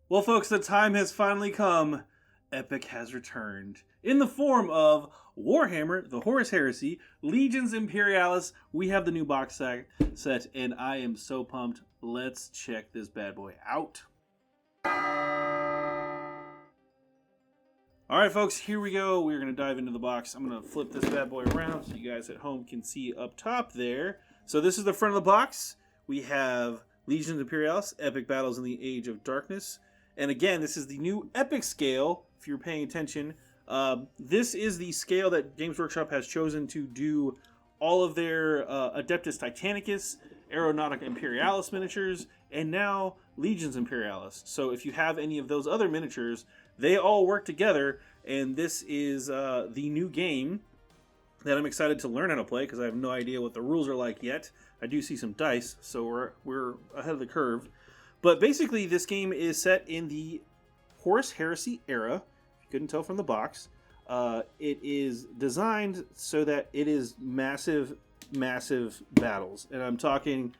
Well, folks, the time has finally come. Epic has returned in the form of Warhammer, the Horus Heresy, Legions Imperialis. We have the new box set, and I am so pumped. Let's check this bad boy out. All right, folks, here we go. We're going to dive into the box. I'm going to flip this bad boy around so you guys at home can see up top there. So this is the front of the box. We have Legions Imperialis, Epic Battles in the Age of Darkness. And again, this is the new Epic scale, if you're paying attention. This is the scale that Games Workshop has chosen to do all of their Adeptus Titanicus, Aeronautica Imperialis miniatures, and now Legions Imperialis. So if you have any of those other miniatures, they all work together, and this is the new game that I'm excited to learn how to play because I have no idea what the rules are like yet. I do see some dice, so we're ahead of the curve. But basically, this game is set in the Horus Heresy era. If you couldn't tell from the box, it is designed so that it is massive, massive battles. And I'm talking,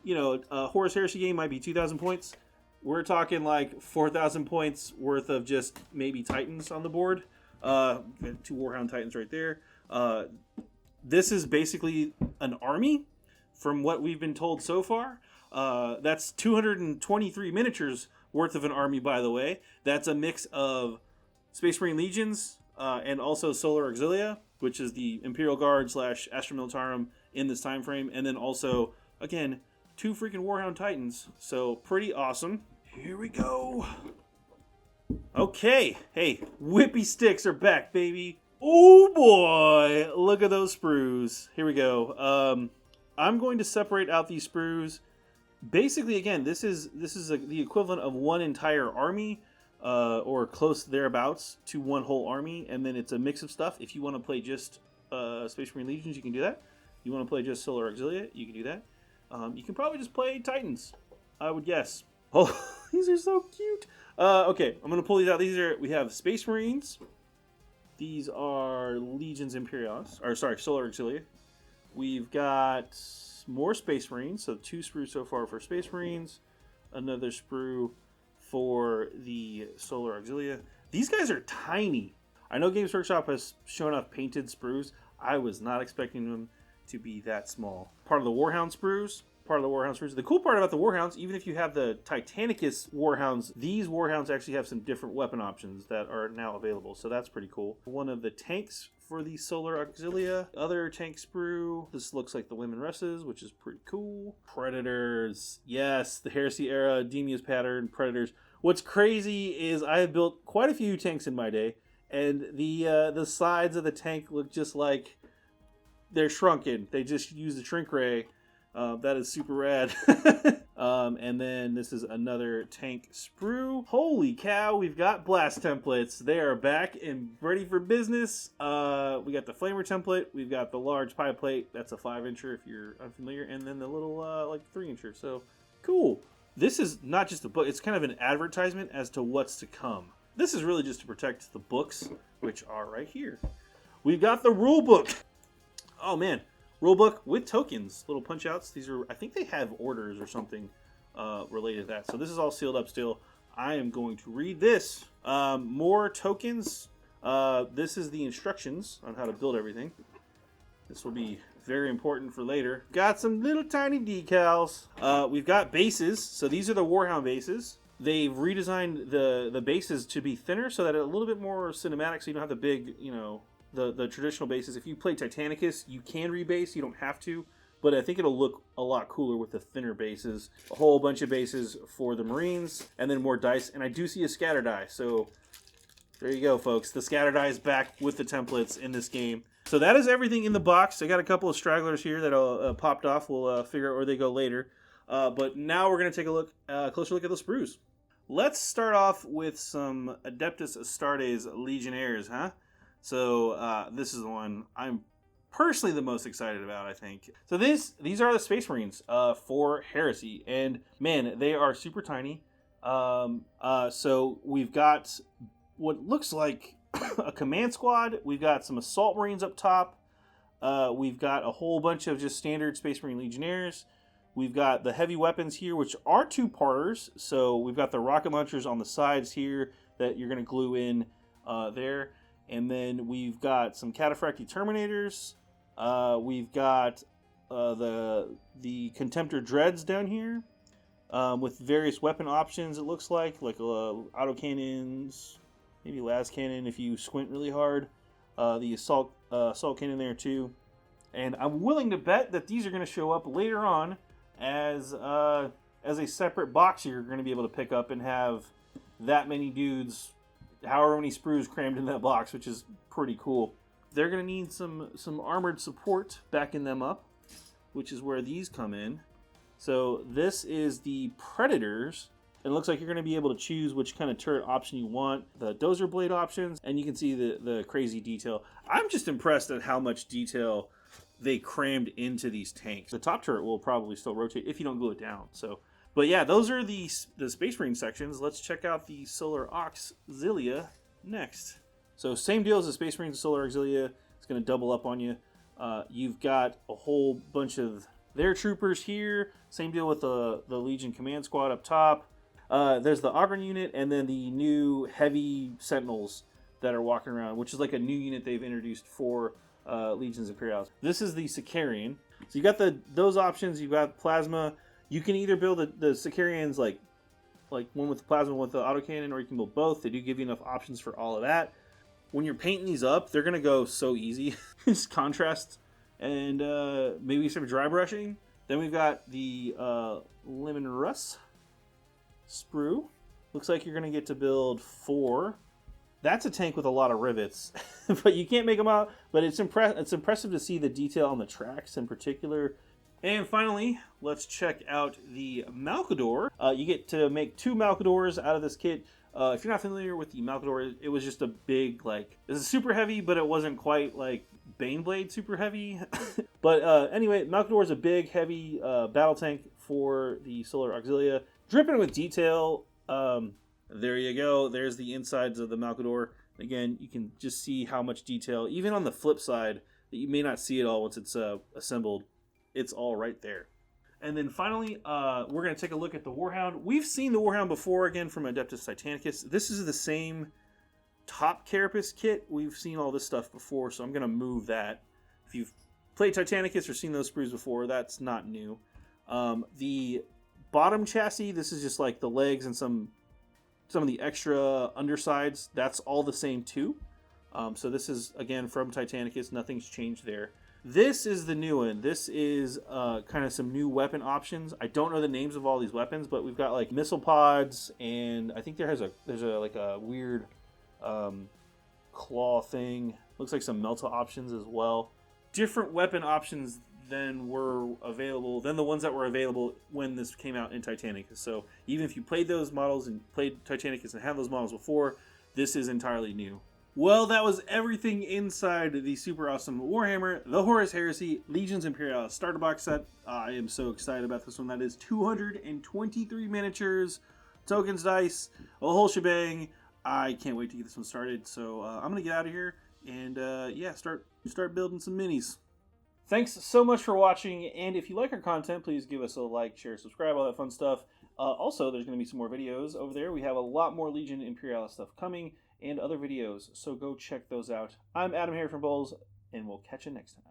a Horus Heresy game might be 2,000 points. We're talking like 4,000 points worth of just maybe Titans on the board. 2 Warhound Titans right there. This is basically an army from what we've been told so far. That's 223 miniatures worth of an army, by the way. That's a mix of Space Marine Legions and also Solar Auxilia, which is the Imperial Guard / Astra Militarum in this time frame. And then also, again, 2 freaking Warhound Titans. So pretty awesome. Here we go. Okay. Hey, whippy sticks are back, baby. Oh boy. Look at those sprues. Here we go. I'm going to separate out these sprues. Basically, again, this is the equivalent of one entire army, or close thereabouts to one whole army, and then it's a mix of stuff. If you want to play just Space Marine Legions, you can do that. You want to play just Solar Auxilia, you can do that. You can probably just play Titans, I would guess. Oh, these are so cute. Okay, I'm going to pull these out. We have Space Marines. These are Legions Imperialis, Solar Auxilia. We've got more Space Marines, so 2 sprues so far for Space Marines, another sprue for the Solar Auxilia. These guys are tiny. I know Games Workshop has shown off painted sprues. I was not expecting them to be that small. Part of the Warhound sprues. The cool part about the Warhounds, even if you have the Titanicus Warhounds, these Warhounds actually have some different weapon options that are now available, so that's pretty cool. One of the tanks for the Solar Auxilia, other tank sprue. This looks like the Women Resses, which is pretty cool. Predators, yes, the Heresy era, Demia's pattern, Predators. What's crazy is I have built quite a few tanks in my day, and the sides of the tank look just like they're shrunken. They just use the shrink ray. That is super rad. And then this is another tank sprue. Holy cow, we've got blast templates. They are back and ready for business. We got the flamer template. We've got the large pie plate. That's a 5-incher if you're unfamiliar. And then the little 3-incher. So cool. This is not just a book. It's kind of an advertisement as to what's to come. This is really just to protect the books, which are right here. We've got the rule book. Oh man. Rulebook with tokens, little punch outs. These are, I think they have orders or something related to that. So this is all sealed up still. I am going to read this. More tokens. This is the instructions on how to build everything. This will be very important for later. Got some little tiny decals. We've got bases. So these are the Warhound bases. They've redesigned the bases to be thinner so that it's a little bit more cinematic, so you don't have the big, the traditional bases. If you play Titanicus, you can rebase. You don't have to. But I think it'll look a lot cooler with the thinner bases. A whole bunch of bases for the Marines. And then more dice. And I do see a scatter die. So there you go, folks. The scatter die is back with the templates in this game. So that is everything in the box. I got a couple of stragglers here that popped off. We'll figure out where they go later. But now we're going to take a closer look at those sprues. Let's start off with some Adeptus Astartes Legionnaires, huh? So this is the one I'm personally the most excited about, I think. So these are the Space Marines for Heresy, and man, they are super tiny. So we've got what looks like a command squad. We've got some Assault Marines up top. We've got a whole bunch of just standard Space Marine Legionnaires. We've got the heavy weapons here, which are two-parters. So we've got the rocket launchers on the sides here that you're going to glue in there. And then we've got some Cataphractii Terminators. We've got the Contemptor Dreads down here with various weapon options, it looks like autocannons, maybe las cannon if you squint really hard. The assault cannon there too. And I'm willing to bet that these are going to show up later on as a separate box you're going to be able to pick up and have that many dudes, however many sprues crammed in that box, which is pretty cool. They're going to need some armored support backing them up, which is where these come in. So this is the Predators. It looks like you're going to be able to choose which kind of turret option you want. The dozer blade options, and you can see the crazy detail. I'm just impressed at how much detail they crammed into these tanks. The top turret will probably still rotate if you don't glue it down. So, but yeah, those are the Space Marine sections. Let's check out the Solar Auxilia next. So same deal as the Space Marines and Solar Auxilia. It's going to double up on you. You've got a whole bunch of their troopers here. Same deal with the Legion Command Squad up top. There's the Ogren unit, and then the new heavy Sentinels that are walking around, which is like a new unit they've introduced for Legions Imperialis. This is the Sicarian. So you got those options. You've got plasma. You can either build the Sicarians like one with the plasma, one with the autocannon, or you can build both. They do give you enough options for all of that. When you're painting these up, they're gonna go so easy. Just contrast and maybe some dry brushing. Then we've got the Lemon Russ sprue. Looks like you're gonna get to build 4. That's a tank with a lot of rivets, but you can't make them out. But it's impressive to see the detail on the tracks in particular. And finally, let's check out the Malcador. You get to make 2 Malcadors out of this kit. If you're not familiar with the Malcador, it was just a big, this is super heavy, but it wasn't quite like Baneblade super heavy. But anyway, Malcador is a big, heavy battle tank for the Solar Auxilia. Dripping with detail. There you go. There's the insides of the Malcador. Again, you can just see how much detail, even on the flip side, that you may not see it all once it's assembled. It's all right there. And then finally, we're going to take a look at the Warhound. We've seen the Warhound before, again, from Adeptus Titanicus. This is the same top carapace kit. We've seen all this stuff before, so I'm going to move that. If you've played Titanicus or seen those sprues before, that's not new. The bottom chassis, this is just like the legs and some of the extra undersides. That's all the same too. So this is, again, from Titanicus. Nothing's changed there. This is the new one. This is kind of some new weapon options. I don't know the names of all these weapons, but we've got like missile pods, and I think there's a weird claw thing. Looks like some Melta options as well. Different weapon options than the ones that were available when this came out in Titanicus. So even if you played those models and played Titanicus and had those models before, this is entirely new. Well, that was everything inside the super awesome Warhammer, the Horus Heresy, Legions Imperialis starter box set. I am so excited about this one. That is 223 miniatures, tokens, dice, a whole shebang. I can't wait to get this one started. So I'm going to get out of here and start building some minis. Thanks so much for watching, and if you like our content, please give us a like, share, subscribe, all that fun stuff. Also, there's going to be some more videos over there. We have a lot more Legion Imperialis stuff coming, and other videos, so go check those out. I'm Adam here from BoLS, and we'll catch you next time.